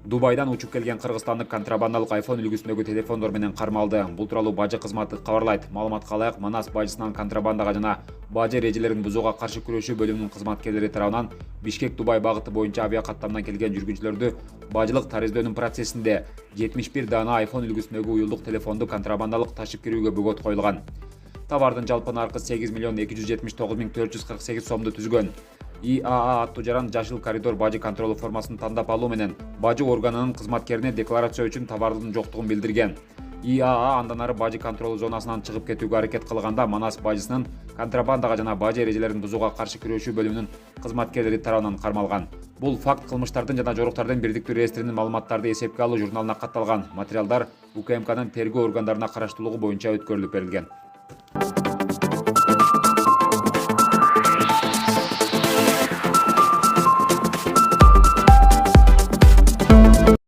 Дубайдан учуп келген кыргызстандык контрабандалык iPhone үлгүсүндөгү телефондор менен кармалды. Бул тууралуу бажы кызматы кабарлайт. Маалыматка ылайык, Манас бажысынан контрабандага жана бажы эрежелерин бузууга каршы күрөшүү бөлүмүнүн кызматкерлери тарабынан Бишкек-Дубай багыты боюнча авиакаттамдан келген жүргүнчүлөрдү бажылык тариздөөнүн процессинде 71 даана iPhone үлгүсүндөгү уюлдук телефонду контрабандалык ташып кирүүгө бөгөт коюлган. Товардын жалпы наркы 8 279 448 сомду түзгөн. ИАА аттуу жаран жашыл коридор бажы контролу формасын тандап алуу менен бажы органынын кызматкерине декларация үчүн товардын жоктугун билдирген. ИАА андан ары бажы контролу зонасынан чыгып кетүүгө аракет кылганда Манас бажысынын контрабандага жана бажы эрежелерин бузууга каршы күрөшүү бөлүмүнүн кызматкерлери тарабынан кармалган. Бул факт кылмыштардын жана жоруктардын бирдиктүү реестринин маалыматтарды эсепке алуу журналына катталган. Материалдар УКМКнын тергөө органдарына караштуулугу боюнча өткөрүлүп берилген.